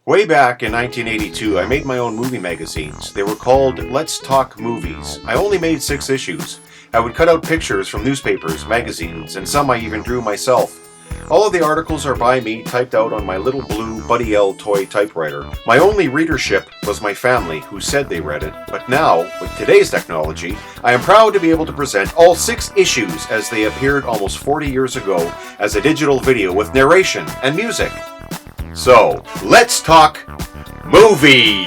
Way back in 1982, I made my own movie magazines. They were called Let's Talk Movies. I only made 6 issues. I would cut out pictures from newspapers, magazines, and some I even drew myself. All of the articles are by me, typed out on my little blue Buddy L toy typewriter. My only readership was my family, who said they read it, but now, with today's technology, I am proud to be able to present all 6 issues as they appeared almost 40 years ago as a digital video with narration and music. So, let's talk movies!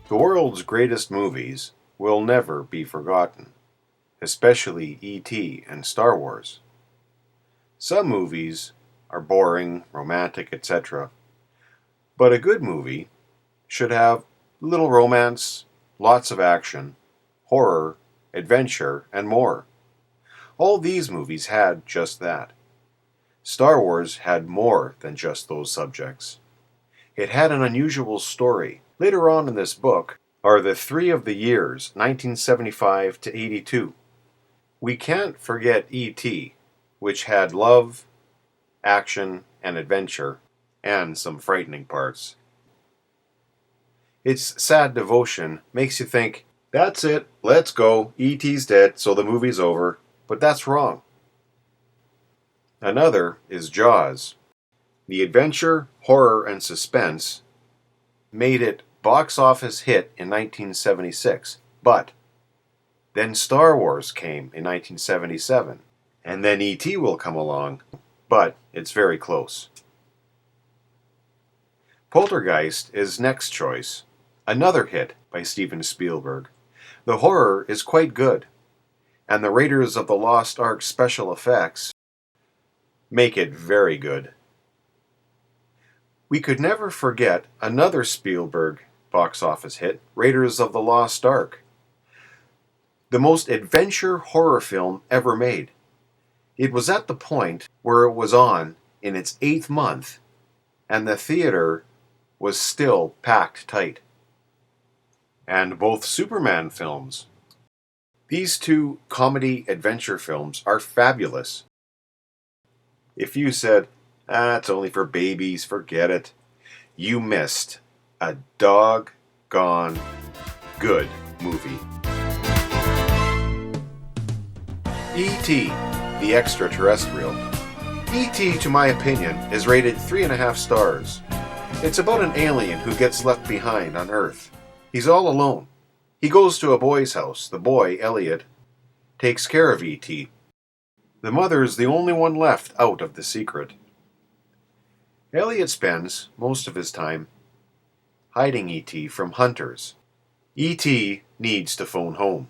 The world's greatest movies will never be forgotten, especially E.T. and Star Wars. Some movies are boring, romantic, etc., but a good movie should have little romance, lots of action, horror, adventure, and more. All these movies had just that. Star Wars had more than just those subjects. It had an unusual story. Later on in this book are the 3 of the years, 1975 to 82. We can't forget E.T., which had love, action, and adventure, and some frightening parts. Its sad devotion makes you think, that's it, let's go, E.T.'s dead, so the movie's over. But that's wrong. Another is Jaws. The adventure, horror, and suspense made it box office hit in 1976, but then Star Wars came in 1977, and then E.T. will come along, but it's very close. Poltergeist is next choice, another hit by Steven Spielberg. The horror is quite good, and the Raiders of the Lost Ark special effects make it very good. We could never forget another Spielberg box office hit, Raiders of the Lost Ark. The most adventure horror film ever made. It was at the point where it was on in its 8th month, and the theater was still packed tight. And both Superman films. These 2 comedy adventure films are fabulous. If you said, it's only for babies, forget it, you missed a doggone good movie. E.T. the Extra-Terrestrial. E.T., to my opinion, is rated 3.5 stars. It's about an alien who gets left behind on Earth. He's all alone. He goes to a boy's house. The boy, Elliot, takes care of E.T. The mother is the only one left out of the secret. Elliot spends most of his time hiding E.T. from hunters. E.T. needs to phone home,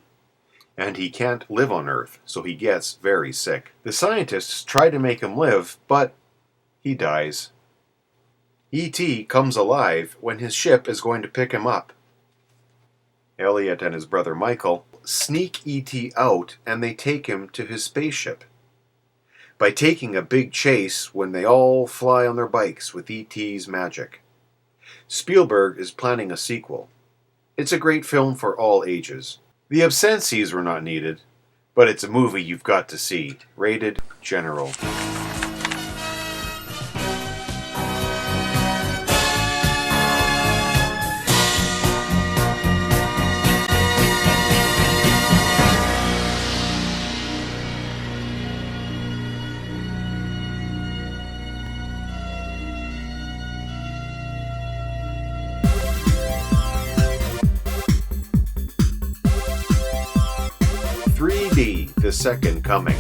and he can't live on Earth, so he gets very sick. The scientists try to make him live, but he dies. E.T. comes alive when his ship is going to pick him up. Elliot and his brother Michael sneak E.T. out, and they take him to his spaceship. By taking a big chase when they all fly on their bikes with E.T.'s magic. Spielberg is planning a sequel. It's a great film for all ages. The obscenities were not needed, but it's a movie you've got to see. Rated General. 3D, The Second Coming.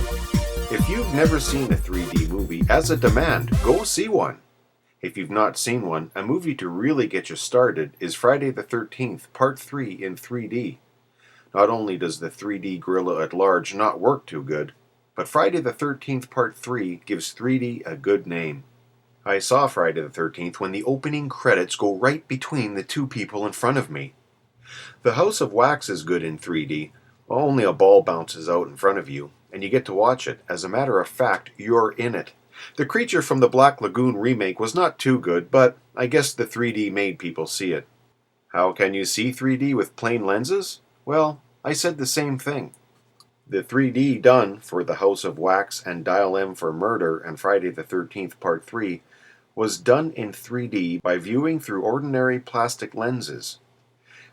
If you've never seen a 3D movie, as a demand, go see one. If you've not seen one, a movie to really get you started is Friday the 13th, Part 3 in 3D. Not only does the 3D gorilla at large not work too good, but Friday the 13th Part 3 gives 3D a good name. I saw Friday the 13th when the opening credits go right between the two people in front of me. The House of Wax is good in 3D. Only a ball bounces out in front of you, and you get to watch it. As a matter of fact, you're in it. The creature from the Black Lagoon remake was not too good, but I guess the 3D made people see it. How can you see 3D with plain lenses? Well, I said the same thing. The 3D done for The House of Wax and Dial M for Murder and Friday the 13th Part 3 was done in 3D by viewing through ordinary plastic lenses.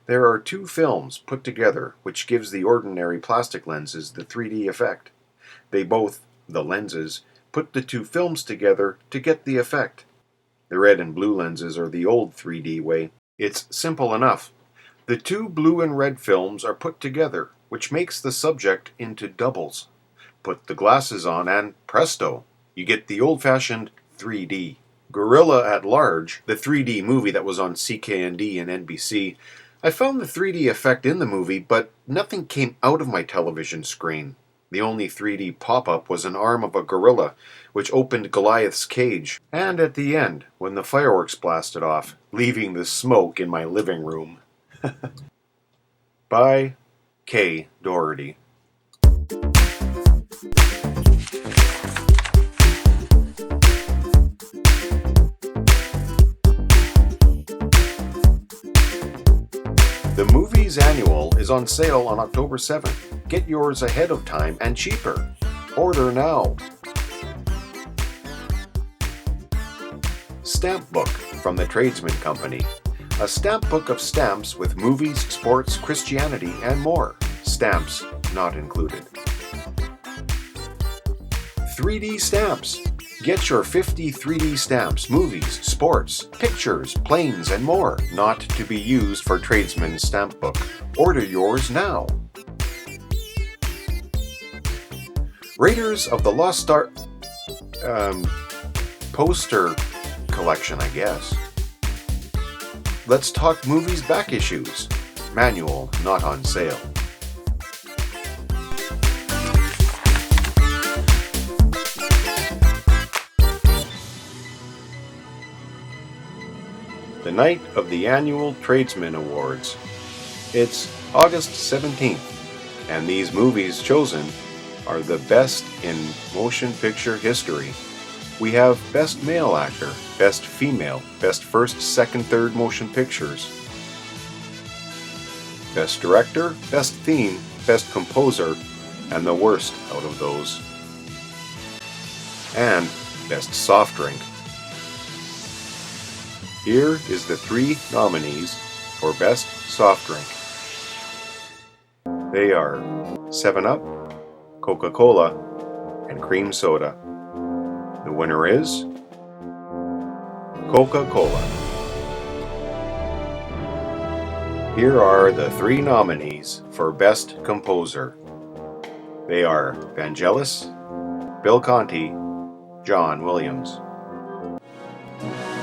There are two films put together which gives the ordinary plastic lenses the 3D effect. They both, the lenses, put the two films together to get the effect. The red and blue lenses are the old 3D way. It's simple enough. The two blue and red films are put together, which makes the subject into doubles. Put the glasses on and presto, you get the old-fashioned 3D. Gorilla at Large, the 3D movie that was on CKND and NBC, I found the 3D effect in the movie, but nothing came out of my television screen. The only 3D pop-up was an arm of a gorilla, which opened Goliath's cage, and at the end, when the fireworks blasted off, leaving the smoke in my living room. By K. Doherty. The Movies Annual is on sale on October 7th. Get yours ahead of time and cheaper. Order now. Stamp Book from the Tradesman Company. A stamp book of stamps with movies, sports, Christianity, and more. Stamps not included. 3D Stamps. Get your 50 3D stamps, movies, sports, pictures, planes, and more, not to be used for Tradesman's Stamp Book. Order yours now. Raiders of the Lost Ark poster collection, I guess. Let's Talk Movies back issues. Manual not on sale. The night of the annual Tradesman Awards. It's August 17th, and these movies chosen are the best in motion picture history. We have Best Male Actor, Best Female, Best First, Second, Third Motion Pictures, Best Director, Best Theme, Best Composer, and the worst out of those, and Best Soft Drink. Here is the 3 nominees for Best Soft Drink. They are 7-Up, Coca-Cola, and Cream Soda. The winner is Coca-Cola. Here are the 3 nominees for Best Composer. They are Vangelis, Bill Conti, John Williams.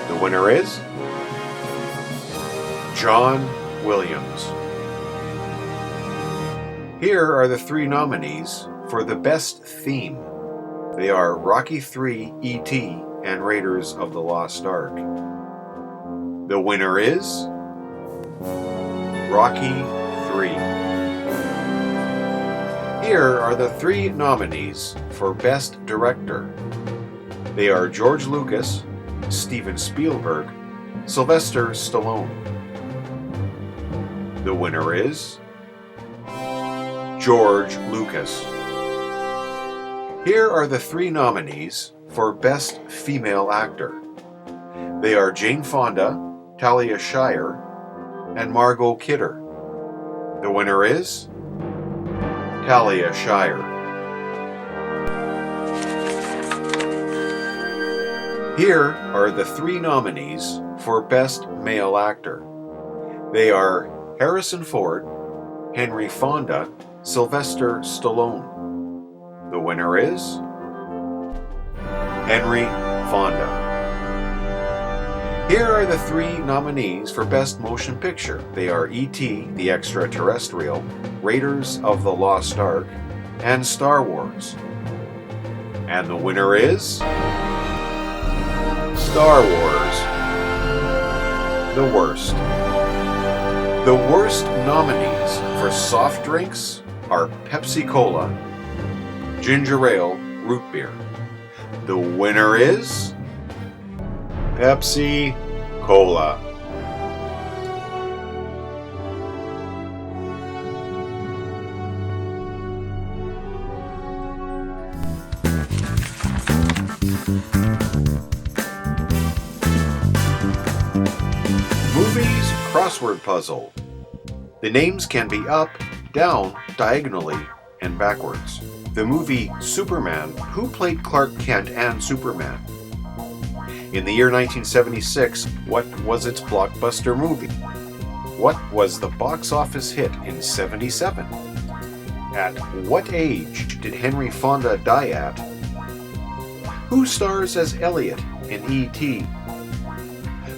The winner is John Williams. Here are the 3 nominees for the Best Theme. They are Rocky III, E.T., and Raiders of the Lost Ark. The winner is Rocky III. Here are the 3 nominees for Best Director. They are George Lucas, Steven Spielberg, Sylvester Stallone. The winner is George Lucas. Here are the 3 nominees for Best Female Actor. They are Jane Fonda, Talia Shire, and Margot Kidder. The winner is Talia Shire. Here are the 3 nominees for Best Male Actor. They are Harrison Ford, Henry Fonda, Sylvester Stallone. The winner is Henry Fonda. Here are the 3 nominees for Best Motion Picture. They are E.T. the Extra-Terrestrial, Raiders of the Lost Ark, and Star Wars. And the winner is Star Wars. The worst. The worst nominees for soft drinks are Pepsi Cola, Ginger Ale, Root Beer. The winner is Pepsi Cola. Movies crossword puzzle. The names can be up, down, diagonally, and backwards. The movie Superman, who played Clark Kent and Superman? In the year 1976, what was its blockbuster movie? What was the box office hit in '77? At what age did Henry Fonda die at? Who stars as Elliot in E.T.?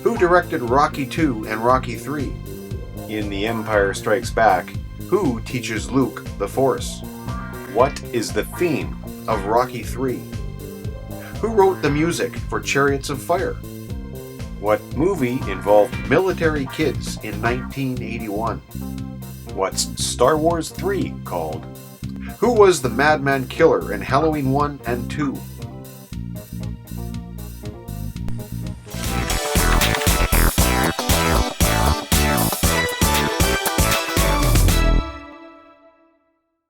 Who directed Rocky II and Rocky III? In The Empire Strikes Back, who teaches Luke the Force? What is the theme of Rocky III? Who wrote the music for Chariots of Fire? What movie involved military kids in 1981? What's Star Wars 3 called? Who was the Madman Killer in Halloween 1 and 2?